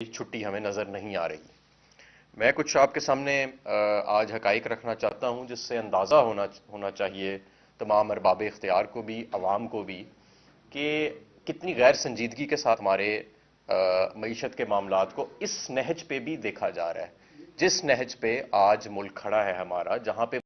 چھٹی ہمیں نظر نہیں آ رہی۔ میں کچھ آپ کے سامنے آج حقائق رکھنا چاہتا ہوں جس سے اندازہ ہونا چاہیے تمام ارباب اختیار کو بھی، عوام کو بھی، کہ کتنی غیر سنجیدگی کے ساتھ ہمارے معیشت کے معاملات کو اس نہج پہ بھی دیکھا جا رہا ہے، جس نہج پہ آج ملک کھڑا ہے ہمارا، جہاں پہ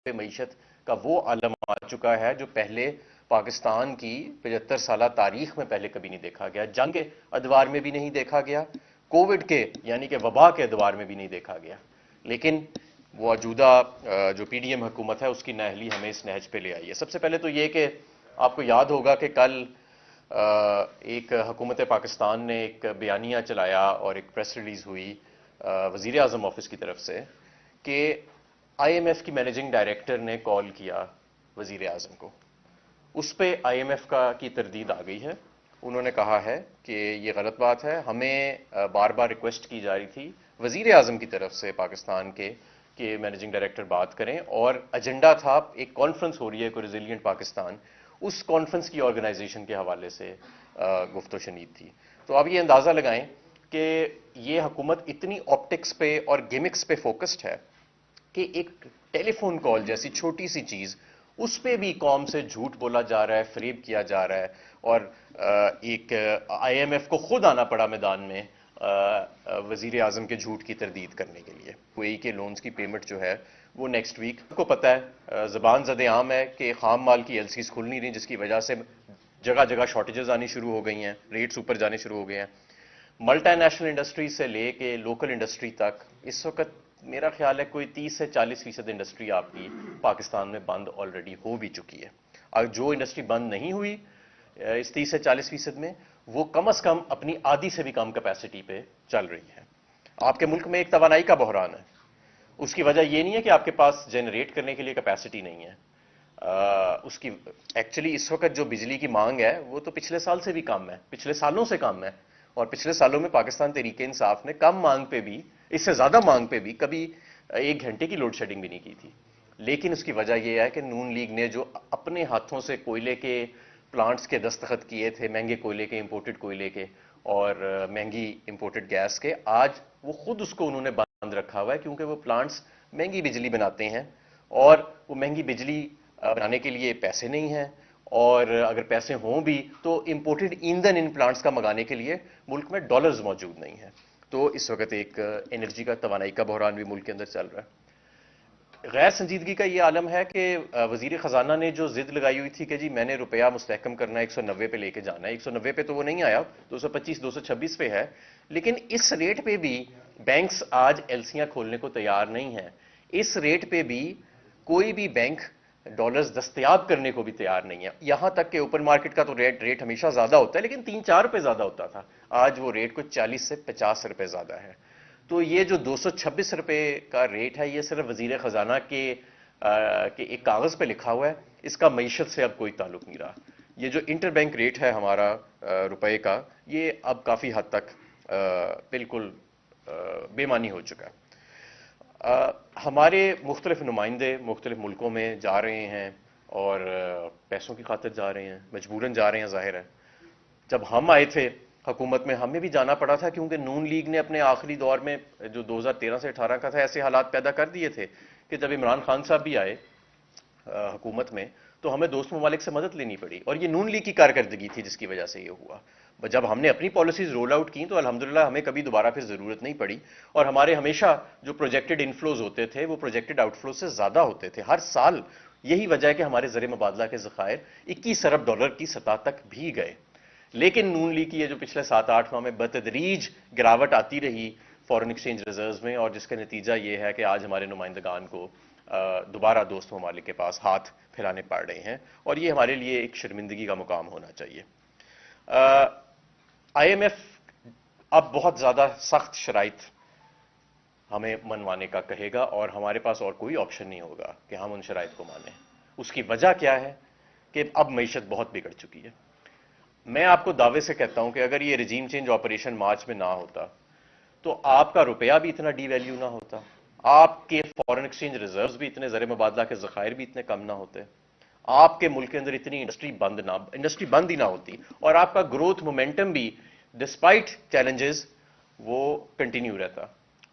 معیشت کا وہ عالم آ چکا ہے جو پہلے پاکستان کی 75 سالہ تاریخ میں پہلے کبھی نہیں دیکھا گیا، جنگ کے ادوار میں بھی نہیں دیکھا گیا، کووڈ کے یعنی کہ وبا کے ادوار میں بھی نہیں دیکھا گیا۔ لیکن وہ موجودہ جو پی ڈی ایم حکومت ہے اس کی نااہلی ہمیں اس نہج پہ لے آئی ہے۔ سب سے پہلے تو یہ کہ آپ کو یاد ہوگا کہ کل ایک حکومت پاکستان نے ایک بیانیہ چلایا اور ایک پریس ریلیز ہوئی وزیر اعظم آفس کی طرف سے کہ آئی ایم ایف کی مینیجنگ ڈائریکٹر نے کال کیا وزیر اعظم کو۔ اس پہ آئی ایم ایف کی تردید آ گئی ہے۔ انہوں نے کہا ہے کہ یہ غلط بات ہے، ہمیں بار بار ریکویسٹ کی جا رہی تھی وزیر اعظم کی طرف سے پاکستان کے کہ مینیجنگ ڈائریکٹر بات کریں، اور ایجنڈا تھا ایک کانفرنس ہو رہی ہے کوئی ریزیلینٹ پاکستان، اس کانفرنس کی آرگنائزیشن کے حوالے سے گفت و شنید تھی۔ تو آپ یہ اندازہ لگائیں کہ یہ حکومت اتنی آپٹکس پہ اور گیمکس پہ فوکسڈ ہے کہ ایک ٹیلی فون کال جیسی چھوٹی سی چیز، اس پہ بھی قوم سے جھوٹ بولا جا رہا ہے، فریب کیا جا رہا ہے، اور ایک آئی ایم ایف کو خود آنا پڑا میدان میں وزیر اعظم کے جھوٹ کی تردید کرنے کے لیے۔ کوئی کے لونز کی پیمنٹ جو ہے وہ نیکسٹ ویک کو پتہ ہے، زبان زد عام ہے کہ خام مال کی ایل سیز کھل نہیں رہی، جس کی وجہ سے جگہ جگہ شارٹیجز آنی شروع ہو گئی ہیں، ریٹس اوپر جانے شروع ہو گئے ہیں۔ ملٹی نیشنل انڈسٹری سے لے کے لوکل انڈسٹری تک اس وقت میرا خیال ہے کوئی 30 سے 40% انڈسٹری آپ کی پاکستان میں بند آلریڈی ہو بھی چکی ہے۔ اور جو انڈسٹری بند نہیں ہوئی اس 30 سے 40% میں، وہ کم از کم اپنی آدھی سے بھی کم کیپیسٹی پہ چل رہی ہے۔ آپ کے ملک میں ایک توانائی کا بحران ہے، اس کی وجہ یہ نہیں ہے کہ آپ کے پاس جنریٹ کرنے کے لیے کیپیسٹی نہیں ہے۔ اس کی ایکچولی اس وقت جو بجلی کی مانگ ہے وہ تو پچھلے سال سے بھی کم ہے، پچھلے سالوں سے کم ہے، اور پچھلے سالوں میں پاکستان تحریک انصاف نے کم مانگ پہ بھی، اس سے زیادہ مانگ پہ بھی کبھی 1 گھنٹے کی لوڈ شیڈنگ بھی نہیں کی تھی۔ لیکن اس کی وجہ یہ ہے کہ نون لیگ نے جو اپنے ہاتھوں سے کوئلے کے پلانٹس کے دستخط کیے تھے، مہنگے کوئلے کے، امپورٹڈ کوئلے کے اور مہنگی امپورٹڈ گیس کے، آج وہ خود اس کو انہوں نے بند رکھا ہوا ہے، کیونکہ وہ پلانٹس مہنگی بجلی بناتے ہیں، اور وہ مہنگی بجلی بنانے کے لیے پیسے نہیں ہیں، اور اگر پیسے ہوں بھی تو امپورٹڈ ایندھن ان پلانٹس کا منگانے کے لیے ملک میں ڈالرز موجود نہیں ہیں۔ تو اس وقت ایک انرجی کا، توانائی کا بحران بھی ملک کے اندر چل رہا ہے۔ غیر سنجیدگی کا یہ عالم ہے کہ وزیر خزانہ نے جو ضد لگائی ہوئی تھی کہ جی میں نے روپیہ مستحکم کرنا ہے، 190 پہ لے کے جانا ہے، 190 پہ تو وہ نہیں آیا، 225 226 پہ ہے، لیکن اس ریٹ پہ بھی بینکس آج ایلسیاں کھولنے کو تیار نہیں ہیں۔ اس ریٹ پہ بھی کوئی بھی بینک ڈالرز دستیاب کرنے کو بھی تیار نہیں ہے۔ یہاں تک کہ اوپن مارکیٹ کا تو ریٹ ہمیشہ زیادہ ہوتا ہے، لیکن 3-4 روپے زیادہ ہوتا تھا، آج وہ ریٹ کچھ 40 سے 50 روپے زیادہ ہے۔ تو یہ جو 226 روپے کا ریٹ ہے، یہ صرف وزیر خزانہ کے ایک کاغذ پہ لکھا ہوا ہے، اس کا معیشت سے اب کوئی تعلق نہیں رہا۔ یہ جو انٹر بینک ریٹ ہے ہمارا روپے کا، یہ اب کافی حد تک بالکل بے معنی ہو چکا ہے۔ ہمارے مختلف نمائندے مختلف ملکوں میں جا رہے ہیں، اور پیسوں کی خاطر جا رہے ہیں، مجبوراً جا رہے ہیں، ظاہر ہے۔ جب ہم آئے تھے حکومت میں، ہمیں بھی جانا پڑا تھا، کیونکہ نون لیگ نے اپنے آخری دور میں جو 2013 سے 18 کا تھا، ایسے حالات پیدا کر دیے تھے کہ جب عمران خان صاحب بھی آئے حکومت میں، تو ہمیں دوست ممالک سے مدد لینی پڑی، اور یہ نون لیگ کی کارکردگی تھی جس کی وجہ سے یہ ہوا۔ جب ہم نے اپنی پالیسیز رول آؤٹ کی تو الحمدللہ ہمیں کبھی دوبارہ پھر ضرورت نہیں پڑی، اور ہمارے ہمیشہ جو پروجیکٹڈ انفلوز ہوتے تھے وہ پروجیکٹڈ آؤٹ فلوز سے زیادہ ہوتے تھے ہر سال۔ یہی وجہ ہے کہ ہمارے زر مبادلہ کے ذخائر 21 ارب ڈالر کی سطح تک بھی گئے۔ لیکن نون لیگ کی یہ جو پچھلے 7-8 ماہ میں بتدریج گراوٹ آتی رہی فورن ایکسچینج ریزروز میں، اور جس کا نتیجہ یہ ہے کہ آج ہمارے نمائندگان کو دوبارہ دوست ممالک کے پاس ہاتھ پھیلانے پڑ رہے ہیں، اور یہ ہمارے لیے ایک شرمندگی کا مقام ہونا چاہیے۔ آئی ایم ایف اب بہت زیادہ سخت شرائط ہمیں منوانے کا کہے گا، اور ہمارے پاس اور کوئی آپشن نہیں ہوگا کہ ہم ان شرائط کو مانیں۔ اس کی وجہ کیا ہے کہ اب معیشت بہت بگڑ چکی ہے۔ میں آپ کو دعوے سے کہتا ہوں کہ اگر یہ رجیم چینج آپریشن مارچ میں نہ ہوتا تو آپ کا روپیہ بھی اتنا ڈی ویلیو نہ ہوتا، آپ کے فورن ایکسچینج ریزروز بھی اتنے، زر مبادلہ کے ذخائر بھی اتنے کم نہ ہوتے، آپ کے ملک کے اندر اتنی انڈسٹری بند ہی نہ ہوتی، اور آپ کا گروتھ مومنٹم بھی ڈسپائٹ چیلنجز وہ کنٹینیو رہتا.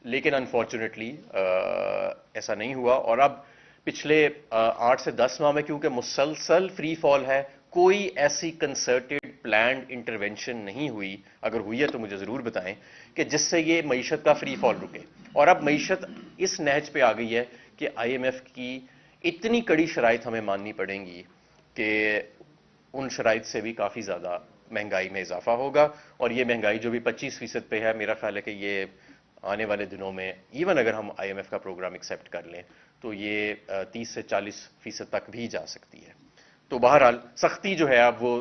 لیکن انفارچونیٹلی ایسا نہیں ہوا، اور اب پچھلے 8 سے 10 ماہ میں کیونکہ مسلسل فری فال ہے، کوئی ایسی کنسرٹڈ پلانڈ انٹرونشن نہیں ہوئی، اگر ہوئی ہے تو مجھے ضرور بتائیں، کہ جس سے یہ معیشت کا فری فال رکے. اور اب معیشت اس نہج پہ آ گئی ہے کہ آئی ایم ایف کی اتنی کڑی شرائط ہمیں ماننی پڑیں گی کہ ان شرائط سے بھی کافی زیادہ مہنگائی میں اضافہ ہوگا. اور یہ مہنگائی جو بھی 25% پہ ہے، میرا خیال ہے کہ یہ آنے والے دنوں میں ایون اگر ہم آئی ایم ایف کا پروگرام ایکسیپٹ کر لیں تو یہ 30 سے 40% تک بھی جا سکتی ہے. تو بہرحال سختی جو ہے اب وہ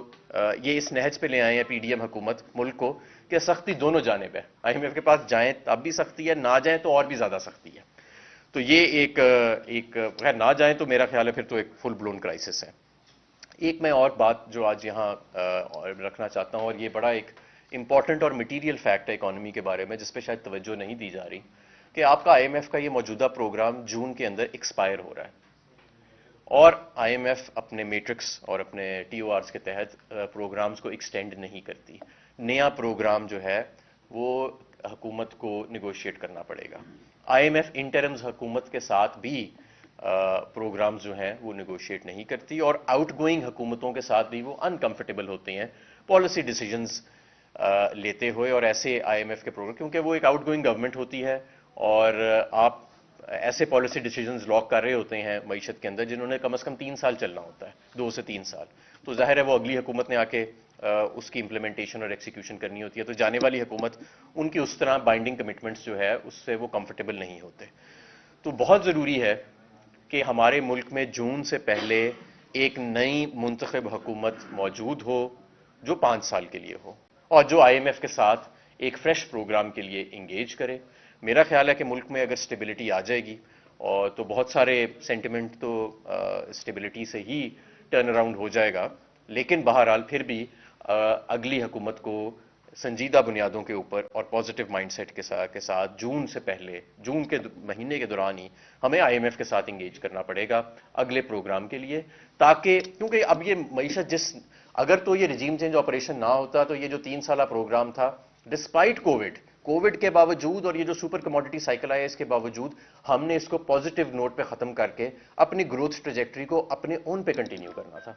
یہ اس نہج پہ لے آئے ہیں پی ڈی ایم حکومت ملک کو کہ سختی دونوں جانب ہے. آئی ایم ایف کے پاس جائیں تب بھی سختی ہے، نہ جائیں تو اور بھی زیادہ سختی ہے. تو یہ ایک خیر نہ جائیں تو میرا خیال ہے پھر تو ایک فل بلون کرائسس ہے. ایک میں اور بات جو آج یہاں رکھنا چاہتا ہوں، اور یہ بڑا ایک امپورٹنٹ اور مٹیریل فیکٹ ہے اکانومی کے بارے میں جس پہ شاید توجہ نہیں دی جا رہی، کہ آپ کا آئی ایم ایف کا یہ موجودہ پروگرام جون کے اندر ایکسپائر ہو رہا ہے، اور آئی ایم ایف اپنے میٹرکس اور اپنے ٹی او آرز کے تحت پروگرامز کو ایکسٹینڈ نہیں کرتی. نیا پروگرام جو ہے وہ حکومت کو نیگوشیٹ کرنا پڑے گا. آئی ایم ایف انٹرمز حکومت کے ساتھ بھی پروگرامز جو ہیں وہ نیگوشیٹ نہیں کرتی، اور آؤٹ گوئنگ حکومتوں کے ساتھ بھی وہ انکمفرٹیبل ہوتے ہیں پالیسی ڈیسیجنز لیتے ہوئے. اور ایسے آئی ایم ایف کے پروگرام کیونکہ وہ ایک آؤٹ گوئنگ گورنمنٹ ہوتی ہے، اور آپ ایسے پالیسی ڈیسیجنز لاک کر رہے ہوتے ہیں معیشت کے اندر جنہوں نے کم از کم 3 سال چلنا ہوتا ہے، 2 سے 3 سال. تو ظاہر ہے وہ اگلی حکومت نے آ کے اس کی امپلیمنٹیشن اور ایکسیکیوشن کرنی ہوتی ہے. تو جانے والی حکومت ان کی اس طرح بائنڈنگ کمٹمنٹس جو ہے اس سے وہ کمفرٹیبل نہیں ہوتے. تو بہت ضروری ہے کہ ہمارے ملک میں جون سے پہلے ایک نئی منتخب حکومت موجود ہو جو 5 سال کے لیے ہو، اور جو آئی ایم ایف کے ساتھ ایک فریش پروگرام کے لیے انگیج کرے. میرا خیال ہے کہ ملک میں اگر اسٹیبلٹی آ جائے گی اور تو بہت سارے سینٹیمنٹ تو اسٹیبلٹی سے ہی ٹرن اراؤنڈ ہو جائے گا. لیکن بہرحال پھر بھی اگلی حکومت کو سنجیدہ بنیادوں کے اوپر اور پازیٹیو مائنڈ سیٹ کے ساتھ جون سے پہلے، جون کے مہینے کے دوران ہی ہمیں آئی ایم ایف کے ساتھ انگیج کرنا پڑے گا اگلے پروگرام کے لیے. تاکہ کیونکہ اب یہ معیشت اگر تو یہ رجیم چینج آپریشن نہ ہوتا تو یہ جو 3 سالہ پروگرام تھا ڈسپائٹ کووڈ کے باوجود اور یہ جو سپر کموڈٹی سائیکل آیا اس کے باوجود ہم نے اس کو پازیٹیو نوٹ پہ ختم کر کے اپنی گروتھ ٹریجیکٹری کو اپنے اون پہ کنٹینیو کرنا تھا.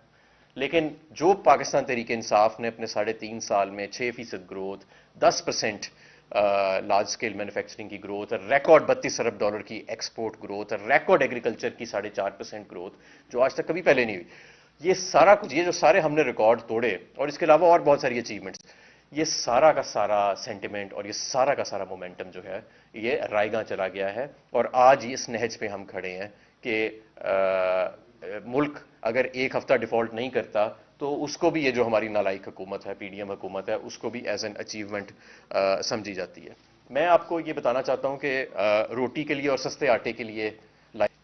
لیکن جو پاکستان تحریک انصاف نے اپنے 3.5 سال میں 6% گروتھ، 10% لارج اسکیل مینوفیکچرنگ کی گروتھ، ریکارڈ $32 ارب کی ایکسپورٹ گروتھ، ریکارڈ ایگریکلچر کی 4.5% گروتھ جو آج تک کبھی پہلے نہیں ہوئی، یہ سارا کچھ، یہ جو سارے ہم نے ریکارڈ توڑے، اور اس کے علاوہ اور بہت ساری اچیومنٹس، یہ سارا کا سارا سینٹیمنٹ اور یہ سارا کا سارا مومنٹم جو ہے یہ رائے گاں چلا گیا ہے. اور آج اس نہج پہ ہم کھڑے ہیں کہ ملک اگر ایک ہفتہ ڈیفالٹ نہیں کرتا تو اس کو بھی یہ جو ہماری نالائق حکومت ہے، پی ڈی ایم حکومت ہے، اس کو بھی ایز این اچیومنٹ سمجھی جاتی ہے. میں آپ کو یہ بتانا چاہتا ہوں کہ روٹی کے لیے اور سستے آٹے کے لیے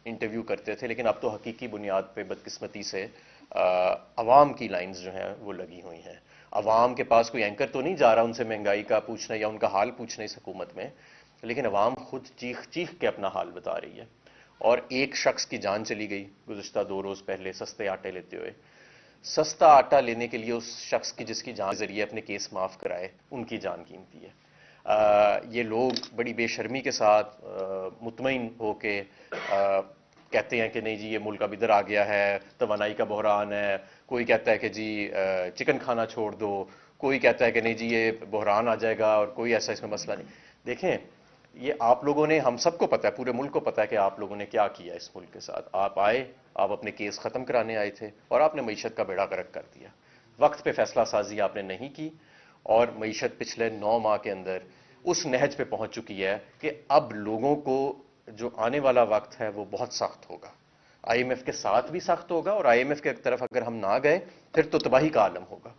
انٹرویو کرتے تھے، لیکن اب تو حقیقی بنیاد پہ بدقسمتی سے عوام کی لائنز جو ہیں وہ لگی ہوئی ہیں. عوام کے پاس کوئی اینکر تو نہیں جا رہا ان سے مہنگائی کا پوچھنا یا ان کا حال پوچھنا اس حکومت میں، لیکن عوام خود چیخ چیخ کے اپنا حال بتا رہی ہے. اور ایک شخص کی جان چلی گئی گزشتہ 2 روز پہلے سستے آٹے لیتے ہوئے. سستا آٹا لینے کے لیے اس شخص کی جس کی جان کے ذریعے اپنے کیس معاف کرائے، ان کی جان قیمتی ہے. یہ لوگ بڑی بے شرمی کے ساتھ مطمئن ہو کے کہتے ہیں کہ نہیں جی یہ ملک اب ادھر آ گیا ہے، توانائی کا بحران ہے. کوئی کہتا ہے کہ جی چکن کھانا چھوڑ دو، کوئی کہتا ہے کہ نہیں جی یہ بحران آ جائے گا اور کوئی ایسا اس میں مسئلہ نہیں. دیکھیں یہ آپ لوگوں نے، ہم سب کو پتا ہے، پورے ملک کو پتا ہے کہ آپ لوگوں نے کیا کیا اس ملک کے ساتھ. آپ آئے، آپ اپنے کیس ختم کرانے آئے تھے اور آپ نے معیشت کا بیڑا غرق کر دیا. وقت پہ فیصلہ سازی آپ نے نہیں کی اور معیشت پچھلے 9 ماہ کے اندر اس نہج پہ پہنچ چکی ہے کہ اب لوگوں کو جو آنے والا وقت ہے وہ بہت سخت ہوگا. آئی ایم ایف کے ساتھ بھی سخت ہوگا، اور آئی ایم ایف کی طرف اگر ہم نہ گئے پھر تو تباہی کا عالم ہوگا.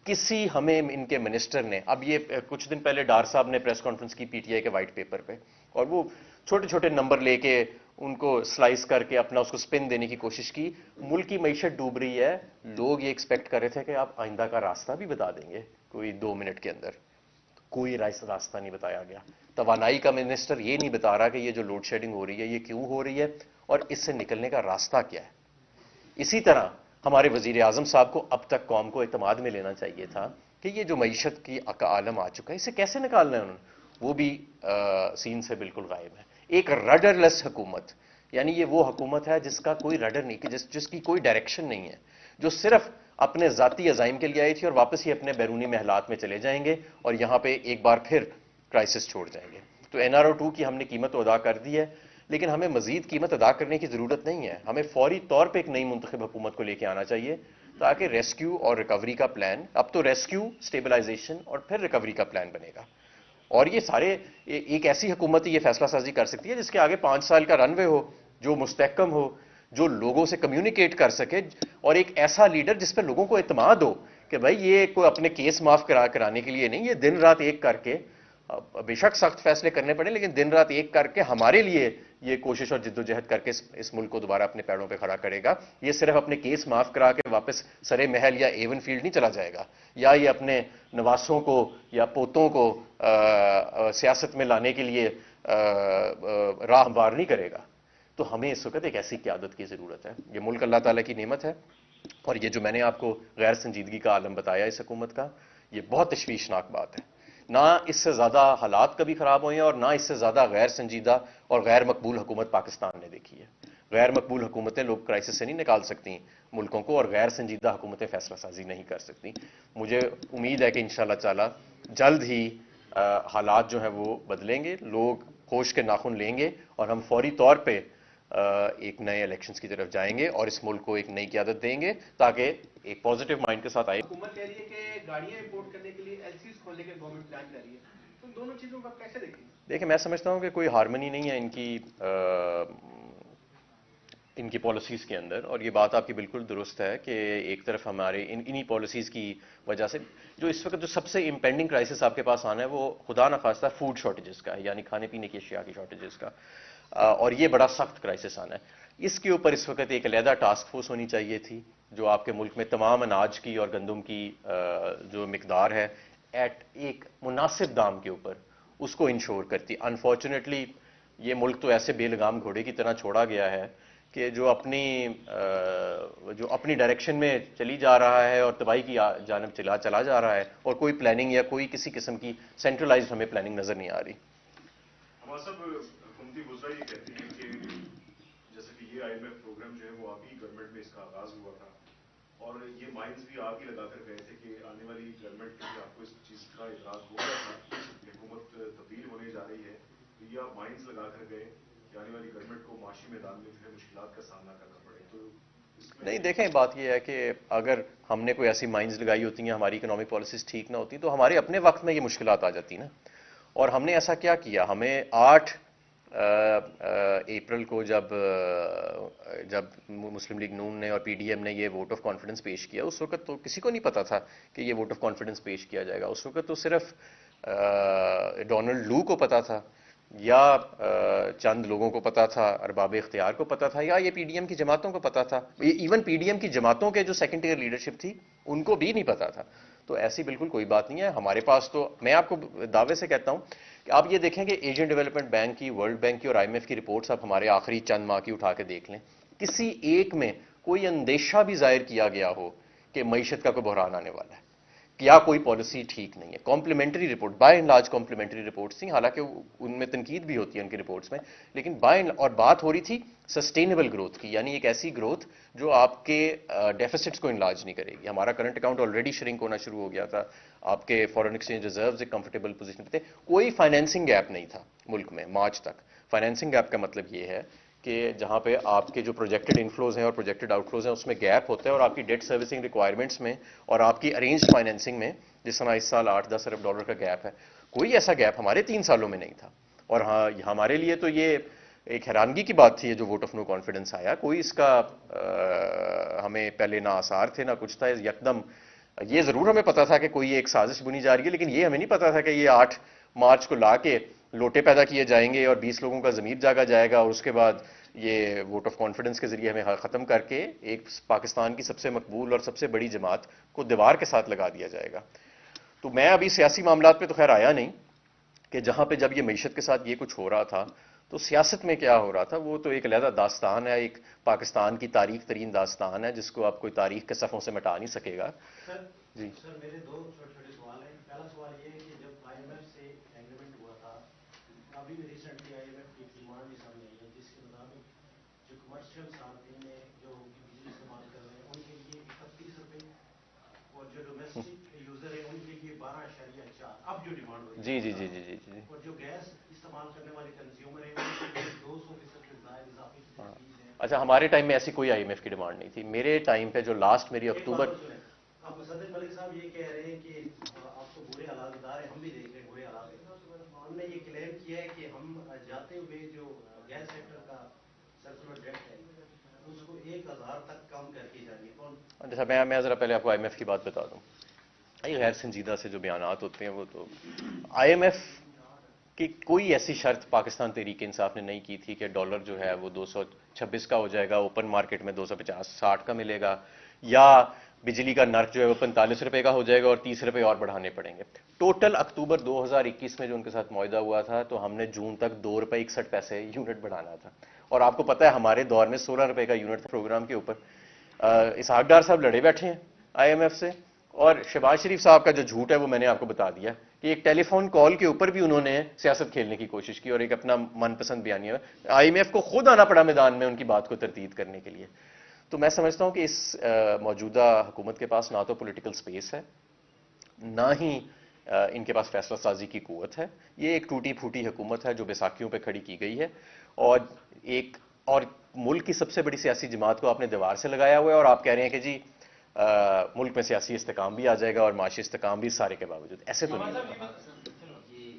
کسی ہمیں ان کے منسٹر نے، اب یہ کچھ دن پہلے ڈار صاحب نے پریس کانفرنس کی پی ٹی آئی کے وائٹ پیپر پہ، اور وہ چھوٹے چھوٹے نمبر لے کے ان کو سلائس کر کے اپنا اس کو سپن دینے کی کوشش کی. ملک کی معیشت ڈوب رہی ہے. لوگ یہ ایکسپیکٹ کر رہے تھے کہ آپ آئندہ کا راستہ بھی بتا دیں گے کوئی 2 منٹ کے اندر. کوئی راستہ نہیں بتایا گیا. توانائی کا منسٹر یہ نہیں بتا رہا کہ یہ جو لوڈ شیڈنگ ہو رہی ہے یہ کیوں ہو رہی ہے اور اس سے نکلنے کا راستہ کیا ہے. اسی طرح ہمارے وزیر اعظم صاحب کو اب تک قوم کو اعتماد میں لینا چاہیے تھا کہ یہ جو معیشت کی عالم آ چکا ہے اسے کیسے نکالنا ہے انہوں نے. وہ بھی سین سے بالکل غائب ہے. ایک رڈر لیس حکومت, یعنی یہ وہ حکومت ہے جس کا کوئی رڈر نہیں, جس کی کوئی ڈائریکشن نہیں ہے, جو صرف اپنے ذاتی عزائم کے لیے آئی تھی اور واپس ہی اپنے بیرونی محلات میں چلے جائیں گے اور یہاں پہ ایک بار پھر کرائسس چھوڑ جائیں گے. تو NRO2 کی ہم نے قیمت ادا کر دی ہے, لیکن ہمیں مزید قیمت ادا کرنے کی ضرورت نہیں ہے. ہمیں فوری طور پہ ایک نئی منتخب حکومت کو لے کے آنا چاہیے تاکہ ریسکیو اور ریکوری کا پلان, اب تو ریسکیو, اسٹیبلائزیشن اور پھر ریکوری کا پلان بنے گا. اور یہ سارے ایک ایسی حکومت یہ فیصلہ سازی کر سکتی ہے جس کے آگے 5 سال کا رن وے ہو, جو مستحکم ہو, جو لوگوں سے کمیونیکیٹ کر سکے, اور ایک ایسا لیڈر جس پہ لوگوں کو اعتماد ہو کہ بھائی یہ کوئی اپنے کیس معاف کرانے کے لیے نہیں, یہ دن رات ایک کر کے, بے شک سخت فیصلے کرنے پڑے لیکن دن رات ایک کر کے ہمارے لیے یہ کوشش اور جد و جہد کر کے اس ملک کو دوبارہ اپنے پیروں پہ کھڑا کرے گا. یہ صرف اپنے کیس معاف کرا کے واپس سرے محل یا ایون فیلڈ نہیں چلا جائے گا, یا یہ اپنے نواسوں کو یا پوتوں کو سیاست میں لانے کے لیے راہ ہموار نہیں کرے گا. تو ہمیں اس وقت ایک ایسی قیادت کی ضرورت ہے. یہ ملک اللہ تعالیٰ کی نعمت ہے, اور یہ جو میں نے آپ کو غیر سنجیدگی کا عالم بتایا اس حکومت کا, یہ بہت تشویشناک بات ہے. نہ اس سے زیادہ حالات کبھی خراب ہوئے ہیں اور نہ اس سے زیادہ غیر سنجیدہ اور غیر مقبول حکومت پاکستان نے دیکھی ہے. غیر مقبول حکومتیں لوگ کرائسس سے نہیں نکال سکتی ملکوں کو, اور غیر سنجیدہ حکومتیں فیصلہ سازی نہیں کر سکتی. مجھے امید ہے کہ انشاءاللہ تعالی جلد ہی حالات جو ہیں وہ بدلیں گے, لوگ ہوش کے ناخن لیں گے اور ہم فوری طور پہ ایک نئے الیکشنز کی طرف جائیں گے اور اس ملک کو ایک نئی قیادت دیں گے تاکہ ایک پازیٹیو مائنڈ کے ساتھ آئے. حکومت کہہ رہی ہے کہ گاڑیاں امپورٹ کرنے کے لیے LCs کھولنے کے گورنمنٹ پلان کر رہی ہے, تو ان دونوں چیزوں کو آپ کیسے دیکھیں گے؟ دیکھیں, میں سمجھتا ہوں کہ کوئی ہارمنی نہیں ہے ان کی پالیسیز کے اندر, اور یہ بات آپ کی بالکل درست ہے کہ ایک طرف ہمارے انہی پالیسیز کی وجہ سے جو اس وقت جو سب سے امپینڈنگ کرائسس آپ کے پاس آنا ہے وہ خدا نخواستہ فوڈ شارٹیجز کا ہے, یعنی کھانے پینے کی اشیاء کی شارٹیجز کا, اور یہ بڑا سخت کرائسس آنا ہے. اس کے اوپر اس وقت ایک علیحدہ ٹاسک فورس ہونی چاہیے تھی جو آپ کے ملک میں تمام اناج کی اور گندم کی جو مقدار ہے ایٹ ایک مناسب دام کے اوپر اس کو انشور کرتی. انفارچونیٹلی یہ ملک تو ایسے بے لگام گھوڑے کی طرح چھوڑا گیا ہے کہ جو اپنی ڈائریکشن میں چلی جا رہا ہے اور تباہی کی جانب چلا جا رہا ہے, اور کوئی پلاننگ یا کوئی کسی قسم کی سینٹرلائزڈ ہمیں پلاننگ نظر نہیں آ رہی. ہمارا سب حکومتی وزراء یہ کہتی ہیں کہ جیسے کہ یہ IMF پروگرام جو ہے وہ آپ ہی گورنمنٹ میں اس کا آغاز ہوا تھا, اور یہ مائنز بھی آپ ہی لگا کر گئے تھے کہ آنے والی گورنمنٹ کے لیے آپ کو اس چیز کا ادراک ہو گیا تھا کہ حکومت تبدیل ہونے جا رہی ہے, تو یہ آپ مائنز لگا کر گئے کہ آنے والی گورنمنٹ کو معاشی میدان میں جو ہے مشکلات کا سامنا کرنا پڑے. تو نہیں, دیکھیں, بات یہ ہے کہ اگر ہم نے کوئی ایسی مائنز لگائی ہوتی ہیں, ہماری اکنامک پالیسیز ٹھیک نہ ہوتی تو ہمارے اپنے وقت میں یہ مشکلات آ جاتی نا. اور ہم نے ایسا کیا کیا, ہمیں 8 اپریل کو جب مسلم لیگ نون نے اور PDM نے یہ ووٹ آف کانفیڈنس پیش کیا, اس وقت تو کسی کو نہیں پتا تھا کہ یہ ووٹ آف کانفیڈنس پیش کیا جائے گا. اس وقت تو صرف ڈونلڈ لو کو پتا تھا یا چند لوگوں کو پتا تھا, ارباب اختیار کو پتا تھا, یا یہ PDM کی جماعتوں کو پتا تھا. ایون PDM کی جماعتوں کے جو سیکنڈ ٹیئر لیڈرشپ تھی ان کو بھی نہیں پتا تھا. تو ایسی بالکل کوئی بات نہیں ہے ہمارے پاس. تو میں آپ کو دعوے سے کہتا ہوں کہ آپ یہ دیکھیں کہ ایشین ڈیولپمنٹ بینک کی, ورلڈ بینک کی اور IMF کی رپورٹس آپ ہمارے آخری چند ماہ کی اٹھا کے دیکھ لیں, کسی ایک میں کوئی اندیشہ بھی ظاہر کیا گیا ہو کہ معیشت کا کوئی بحران آنے والا ہے, کیا کوئی پالیسی ٹھیک نہیں ہے. Complementary report, by and large complementary reports تھیں, حالانکہ ان میں تنقید بھی ہوتی ہے ان کی رپورٹس میں, لیکن اور بات ہو رہی تھی سسٹینیبل گروتھ کی, یعنی ایک ایسی گروتھ جو آپ کے ڈیفیسٹس کو انلارج نہیں کرے گی. ہمارا کرنٹ اکاؤنٹ آلریڈی شرنک ہونا شروع ہو گیا تھا, آپ کے فارن ایکسچینج ریزروز ایک کمفرٹیبل پوزیشن پہ تھے, کوئی فائنینسنگ گیپ نہیں تھا ملک میں مارچ تک. فائنینسنگ گیپ کا مطلب یہ ہے کہ جہاں پہ آپ کے جو پروجیکٹڈ انفلوز ہیں اور پروجیکٹڈ آؤٹ فلوز ہیں اس میں گیپ ہوتا ہے, اور آپ کی ڈیٹ سروسنگ ریکوائرمنٹس میں اور آپ کی ارینجڈ فائنینسنگ میں, جس طرح اس سال 8-10 ارب ڈالر کا گیپ ہے, کوئی ایسا گیپ ہمارے 3 سالوں میں نہیں تھا. اور ہاں, ہمارے لیے تو یہ ایک حیرانگی کی بات تھی جو ووٹ آف نو کانفیڈنس آیا. کوئی اس کا ہمیں پہلے نہ آثار تھے نہ کچھ تھا. یکدم یہ ضرور ہمیں پتا تھا کہ کوئی ایک سازش بنی جا رہی ہے, لیکن یہ ہمیں نہیں پتا تھا کہ یہ 8 مارچ کو لا کے لوٹے پیدا کیے جائیں گے اور 20 لوگوں کا ضمیر جاگا جائے گا اور اس کے بعد یہ ووٹ آف کانفیڈنس کے ذریعے ہمیں ختم کر کے ایک پاکستان کی سب سے مقبول اور سب سے بڑی جماعت کو دیوار کے ساتھ لگا دیا جائے گا. تو میں ابھی سیاسی معاملات پہ تو خیر آیا نہیں کہ جہاں پہ جب یہ معیشت کے ساتھ یہ کچھ ہو رہا تھا تو سیاست میں کیا ہو رہا تھا وہ تو ایک علیحدہ داستان ہے, ایک پاکستان کی تاریخ ترین داستان ہے جس کو آپ کوئی تاریخ کے صفحوں سے مٹا نہیں سکے گا. جی سر میرے دو چھوٹے چھوٹے سوال ہیں. پہلا سوال یہ ہے کہ جب آئی ایم ایف سے ایگریمنٹ ہوا تھا, ابھی بھی ریسنٹلی آئی ایم ایف کی ڈیمانڈ بھی سامنے آئی ہے جس کے مطابق جو کمرشل صارفین ہیں جو بجلی استعمال کر رہے ہیں ان کے لیے 31 روپے اور جو ڈومیسٹک یوزر ہیں ان کے لیے 12.4 اب جو ڈیمانڈ ہوئی جی جی جی جی جی جی اور جو گیس استعمال کرنے والے کنزیومر ہیں ان کے لیے 200% سے زائد اضافی فیس ہے. اچھا, ہمارے ٹائم میں ایسی کوئی آئی ایم ایف کی ڈیمانڈ نہیں تھی. میرے ٹائم پہ جو لاسٹ میری اکتوبر اب مصدق ملک صاحب یہ کہہ رہے ہیں کہ آپ تو برے حالات بتا رہے ہیں, ہم بھی دیکھ رہے ہیں برے حالات. ہم نے یہ کلیم کیا ہے کہ ہم جاتے ہوئے جو گیس سیکٹر کا سرکولر ڈیٹ ہے اس کو 1000 تک کم کر کے جائیں گے. اچھا, میں ذرا پہلے آپ کو آئی ایم ایف کی بات بتا دوں. یہ غیر سنجیدہ سے جو بیانات ہوتے ہیں وہ تو آئی ایم ایف کی کوئی ایسی شرط پاکستان تحریک انصاف نے نہیں کی تھی کہ ڈالر جو ہے وہ 226 کا ہو جائے گا, اوپن مارکیٹ میں 250-60 کا ملے گا, یا بجلی کا نرخ جو ہے وہ 45 روپے کا ہو جائے گا اور 30 روپے اور بڑھانے پڑیں گے. ٹوٹل اکتوبر 2021 میں جو ان کے ساتھ معاہدہ ہوا تھا تو ہم نے جون تک 2 روپے 61 پیسے یونٹ بڑھانا تھا. اور آپ کو پتہ ہے ہمارے دور میں 16 روپے کا یونٹ تھا پروگرام کے اوپر. اسحاق ڈار صاحب لڑے بیٹھے ہیں آئی ایم ایف سے, اور شہباز شریف صاحب کا جو جھوٹ ہے وہ میں نے آپ کو بتا دیا کہ ایک ٹیلی فون کال کے اوپر بھی انہوں نے سیاست کھیلنے کی کوشش کی اور ایک اپنا من پسند بیانیہ آئی ایم ایف کو خود آنا پڑا میدان میں ان کی بات کو تردید کرنے کے لیے. تو میں سمجھتا ہوں کہ اس موجودہ حکومت کے پاس نہ تو پولیٹیکل سپیس ہے نہ ہی ان کے پاس فیصلہ سازی کی قوت ہے. یہ ایک ٹوٹی پھوٹی حکومت ہے جو بیساکھیوں پہ کھڑی کی گئی ہے, اور ملک کی سب سے بڑی سیاسی جماعت کو آپ نے دیوار سے لگایا ہوا ہے اور آپ کہہ رہے ہیں کہ جی ملک میں سیاسی استحکام بھی آ جائے گا اور معاشی استحکام بھی سارے کے باوجود. ایسے تو نہیں ہوگا. یہ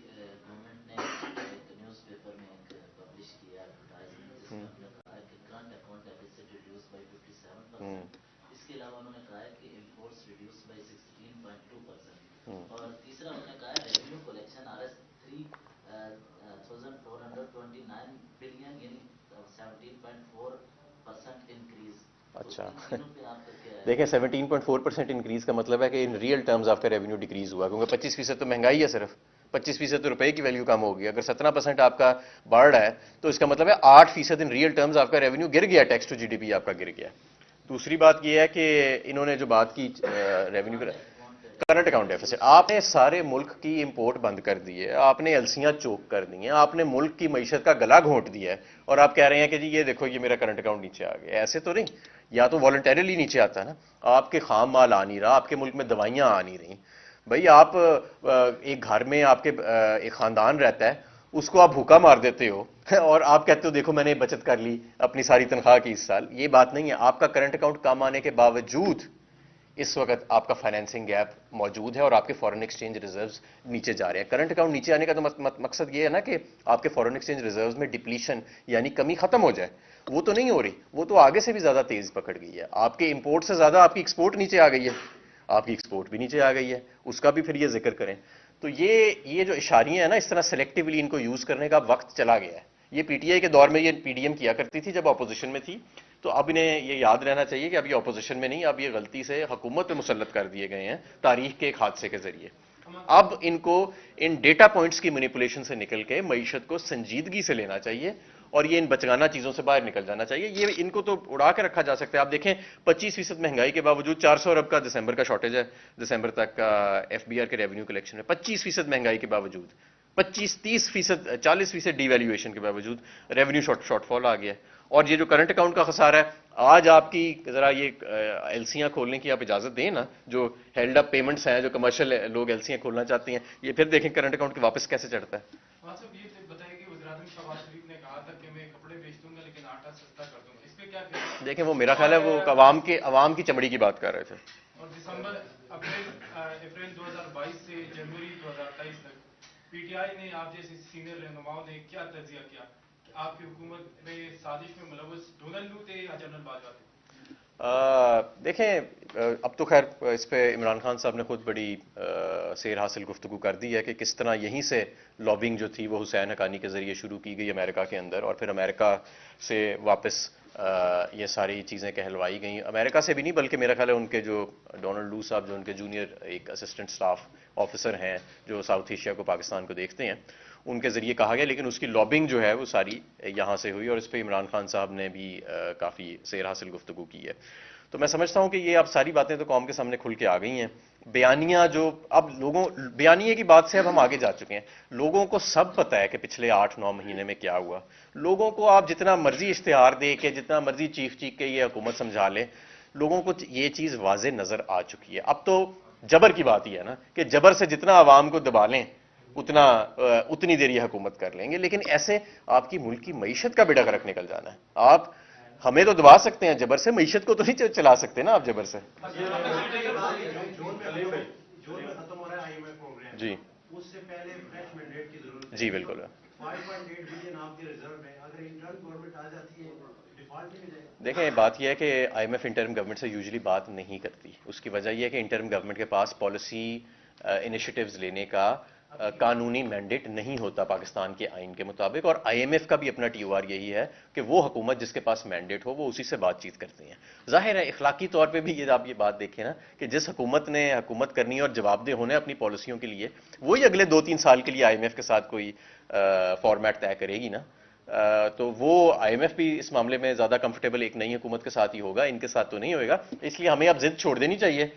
گورنمنٹ نے ایک نیوز پیپر میں ایک پبلش کیا ایڈورٹائزمنٹ جس میں انہوں نے کہا کہ current account deficit reduce by 57%. اس کے علاوہ انہوں نے کہا ہے کہ امپورٹس ریڈیوس بائی 16.2%. اور تیسرا انہوں نے کہا ہے revenue collection R S 3,429 billion یعنی 17.4% انکریز. اچھا, دیکھیں 17.4% انکریز کا مطلب ہے کہ ان ریئل ٹرمز آپ کا ریونیو ڈیکریز ہوا, کیونکہ 25% تو مہنگائی ہے, صرف 25% تو روپے کی ویلیو کم ہوگی. اگر 17% آپ کا بڑھ رہا ہے تو اس کا مطلب ہے 8% ان ریئل ٹرمز آپ کا ریونیو گر گیا, tax to G D P آپ کا گر گیا. دوسری بات یہ ہے کہ انہوں نے جو بات کی ریونیو کرنٹ اکاؤنٹ ڈیفیسٹ, آپ نے سارے ملک کی امپورٹ بند کر دی ہے, آپ نے ایلسیاں چوک کر دی ہیں, آپ نے ملک کی معیشت کا گلا گھونٹ دیا ہے, اور آپ کہہ رہے ہیں کہ جی یہ دیکھو یہ میرا کرنٹ اکاؤنٹ نیچے آ گیا. ایسے تو نہیں, یا تو والنٹریلی نیچے آتا ہے نا, آپ کے خام مال آ نہیں رہا, آپ کے ملک میں دوائیاں آ نہیں رہی. بھائی آپ ایک گھر میں آپ کے ایک خاندان رہتا ہے, اس کو آپ بھوکا مار دیتے ہو اور آپ کہتے ہو دیکھو میں نے بچت کر لی اپنی ساری تنخواہ کی اس سال. یہ بات نہیں ہے. آپ کا کرنٹ اکاؤنٹ کم آنے کے باوجود اس وقت آپ کا فائنینسنگ گیپ موجود ہے اور آپ کے فارن ایکسچینج ریزروز نیچے جا رہے ہیں. کرنٹ اکاؤنٹ نیچے آنے کا تو مقصد یہ ہے نا کہ آپ کے فارن ایکسچینج ریزروز میں ڈپلیشن یعنی کمی ختم ہو جائے. وہ تو نہیں ہو رہی, وہ تو آگے سے بھی زیادہ تیز پکڑ گئی ہے. آپ کے امپورٹ سے زیادہ آپ کی ایکسپورٹ نیچے آ گئی ہے, آپ کی ایکسپورٹ بھی نیچے آ گئی ہے, اس کا بھی پھر یہ ذکر کریں. تو یہ جو اشاریاں ہیں نا, اس طرح سلیکٹیولی ان کو یوز کرنے کا وقت چلا گیا ہے. یہ پی ٹی آئی کے دور میں یہ پی ڈی ایم کیا کرتی تھی جب اپوزیشن میں تھی, تو اب انہیں یہ یاد رہنا چاہیے کہ اب یہ اپوزیشن میں نہیں, اب یہ غلطی سے حکومت پہ مسلط کر دیے گئے ہیں تاریخ کے ایک حادثے کے ذریعے. اب ان کو ان ڈیٹا پوائنٹس کی مینیپولیشن سے نکل کے معیشت کو سنجیدگی سے لینا چاہیے اور یہ ان بچگانہ چیزوں سے باہر نکل جانا چاہیے. یہ ان کو تو اڑا کے رکھا جا سکتا ہے. آپ دیکھیں 25% مہنگائی کے باوجود 400 ارب کا دسمبر کا شارٹیج ہے, دسمبر تک کا ایف بی آر کے ریونیو کلیکشن میں 25% مہنگائی کے باوجود, 25-30%, 40% ڈی ویلیویشن کے باوجود ریونیو شارٹ فال آ گیا ہے. اور یہ جو کرنٹ اکاؤنٹ کا خسارہ ہے, آج آپ کی ذرا یہ ایلسیاں کھولنے کی آپ اجازت دیں نا, جو ہیلڈ اپ پیمنٹس ہیں, جو کمرشل لوگ ایلسیاں کھولنا چاہتے ہیں, یہ پھر دیکھیں کرنٹ اکاؤنٹ کے واپس کیسے چڑھتا ہے. صاحب یہ بتائیے کہ وزیراعظم شہباز شریف نے کہا تھا کہ میں کپڑے بیچ دوں گا لیکن آٹا سستا کر دوں گا, اس پہ کیا کہتے ہیں؟ دیکھیں وہ میرا خیال ہے وہ عوام کی چمڑی کی بات کر رہے تھے. اور اپریل 2022 سے جنوری 2023 تک پی ٹی آئی نے آپ جیسے سینئر رہنماؤں نے کیا تجزیہ کیا کہ آپ کی حکومت میں سازش میں ملوث ڈونلڈ لو تھے یا جنرل باجوہ تھے؟ دیکھیں اب تو خیر اس پہ عمران خان صاحب نے خود بڑی سیر حاصل گفتگو کر دی ہے کہ کس طرح یہیں سے لابنگ جو تھی وہ حسین حقانی کے ذریعے شروع کی گئی امریکہ کے اندر، اور پھر امریکہ سے واپس یہ ساری چیزیں کہلوائی گئیں، امریکہ سے بھی نہیں بلکہ میرا خیال ہے ان کے جو ڈونلڈ لو صاحب جو ان کے جونیئر ایک اسسٹنٹ سٹاف آفیسر ہیں جو ساؤتھ ایشیا کو پاکستان کو دیکھتے ہیں، ان کے ذریعے کہا گیا، لیکن اس کی لابنگ جو ہے وہ ساری یہاں سے ہوئی، اور اس پہ عمران خان صاحب نے بھی کافی سیر حاصل گفتگو کی ہے۔ تو میں سمجھتا ہوں کہ یہ اب ساری باتیں تو قوم کے سامنے کھل کے آ گئی ہیں، بیانیہ جو اب بیانیے کی بات سے اب ہم آگے جا چکے ہیں، لوگوں کو سب پتہ ہے کہ پچھلے 8-9 مہینے میں کیا ہوا، لوگوں کو آپ جتنا مرضی اشتہار دے کے جتنا مرضی چیخ کے یہ حکومت سمجھا لیں، لوگوں کو یہ چیز واضح نظر آ چکی ہے۔ اب تو جبر کی بات ہی ہے نا کہ جبر سے جتنا عوام کو دبا لیں اتنی دیر یہ حکومت کر لیں گے، لیکن ایسے آپ کی ملک کی معیشت کا بیڑا غرق نکل جانا ہے۔ آپ ہمیں تو دبا سکتے ہیں جبر سے، معیشت کو تو نہیں چلا سکتے نا آپ جبر سے۔ جون میں ختم ہو رہا ہے IMF پروگرام، جی اس سے پہلے فریش مینڈیٹ کی ضرورت ہے۔ جی بالکل 5.8 بلین آپ کی ریزرو ہے، اگر انٹرن گورنمنٹ آ جاتی ہے ڈیفالٹ نہیں جائے گا۔ دیکھیں بات یہ ہے کہ IMF انٹرم گورنمنٹ سے یوزلی بات نہیں کرتی، اس کی وجہ یہ ہے کہ انٹرم گورنمنٹ کے پاس پالیسی انیشیٹیوز لینے کا قانونی مینڈیٹ نہیں ہوتا پاکستان کے آئین کے مطابق، اور IMF کا بھی اپنا TOR یہی ہے کہ وہ حکومت جس کے پاس مینڈیٹ ہو وہ اسی سے بات چیت کرتے ہیں۔ ظاہر ہے اخلاقی طور پہ بھی آپ یہ بات دیکھیں نا کہ جس حکومت نے حکومت کرنی ہے اور جواب دہ ہونا ہے اپنی پالیسیوں کے لیے، وہی اگلے 2-3 سال کے لیے IMF کے ساتھ کوئی فارمیٹ طے کرے گی نا، تو وہ IMF بھی اس معاملے میں زیادہ کمفرٹیبل ایک نئی حکومت کے ساتھ ہی ہوگا، ان کے ساتھ تو نہیں ہوئے گا۔ اس لیے ہمیں اب ضد چھوڑ دینی چاہیے،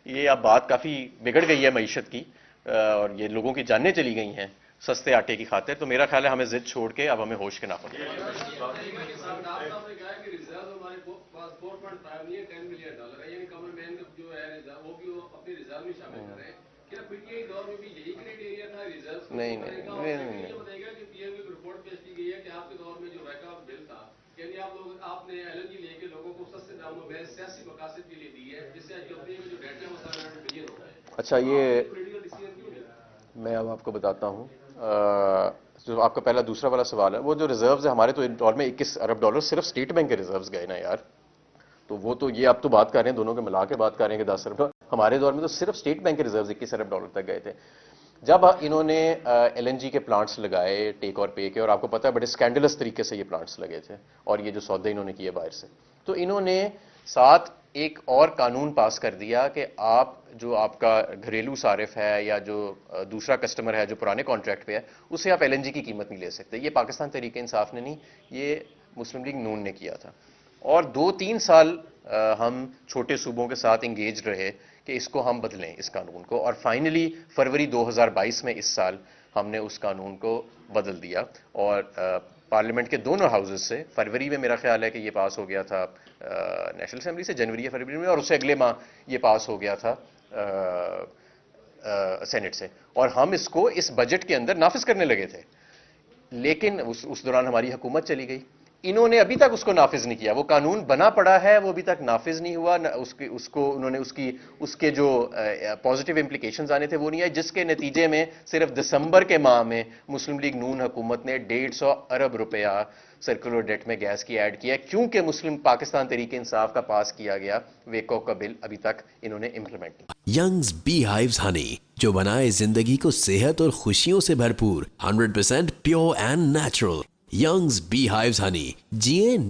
یہ اب بات کافی بگڑ گئی ہے معیشت کی، اور یہ لوگوں کی جانیں چلی گئی ہیں سستے آٹے کی خاطر، تو میرا خیال ہے ہمیں ضد چھوڑ کے اب ہمیں ہوش کے ناخن نہیں آپ نے LNG لے کے لوگوں کو سستے داموں میں سیاسی مقاصد کے لیے دی ہے، جس سے جو ڈیٹا مسئلہ بلین ہو گئے۔ اچھا یہ میں اب آپ کو بتاتا ہوں، جو آپ کا پہلا دوسرا والا سوال ہے، وہ جو ریزروز ہے ہمارے تو اس دور میں $21 ارب صرف اسٹیٹ بینک کے ریزروز گئے نا یار، تو وہ تو یہ آپ تو بات کر رہے ہیں دونوں کے ملا کے بات کر رہے ہیں کہ 10 ارب، ہمارے دور میں تو صرف اسٹیٹ بینک کے ریزروز $21 ارب تک گئے تھے۔ جب انہوں نے LNG کے پلانٹس لگائے ٹیک اور پے کے، اور آپ کو پتہ ہے بڑے اسکینڈلس طریقے سے یہ پلانٹس لگے تھے، اور یہ جو سودے انہوں نے کیے باہر سے، تو انہوں نے ساتھ ایک اور قانون پاس کر دیا کہ آپ کا گھریلو صارف ہے یا جو دوسرا کسٹمر ہے جو پرانے کانٹریکٹ پہ ہے، اسے آپ LNG کی قیمت نہیں لے سکتے۔ یہ پاکستان تحریک انصاف نے نہیں، یہ مسلم لیگ نون نے کیا تھا، اور 2-3 سال ہم چھوٹے صوبوں کے ساتھ انگیج رہے کہ اس کو ہم بدلیں اس قانون کو، اور فائنلی فروری 2022 میں اس سال ہم نے اس قانون کو بدل دیا، اور پارلیمنٹ کے دونوں ہاؤسز سے فروری میں میرا خیال ہے کہ یہ پاس ہو گیا تھا نیشنل اسمبلی سے، جنوری یا فروری میں، اور اس سے اگلے ماہ یہ پاس ہو گیا تھا سینٹ سے، اور ہم اس کو اس بجٹ کے اندر نافذ کرنے لگے تھے، لیکن اس دوران ہماری حکومت چلی گئی، انہوں نے ابھی تک اس کو نافذ نہیں کیا، وہ قانون بنا پڑا ہے وہ ابھی تک نافذ نہیں ہوا، انہوں نے اس کے جو پازیٹیو امپلیکیشنز آنے تھے وہ نہیں آئے، جس کے نتیجے میں صرف دسمبر کے ماہ میں مسلم لیگ نون حکومت نے 150 ارب روپیہ سرکولر ڈیٹ میں گیس کی ایڈ کیا، کیونکہ پاکستان تحریک انصاف کا پاس کیا گیا ویکو کا بل ابھی تک انہوں نے امپلیمنٹ نہیں۔ ینگز بی ہائیوز ہنی جو بنائے زندگی کو صحت اور خوشیوں سے بھرپور، 100% pure and natural. Young's bee hives honey, جیئن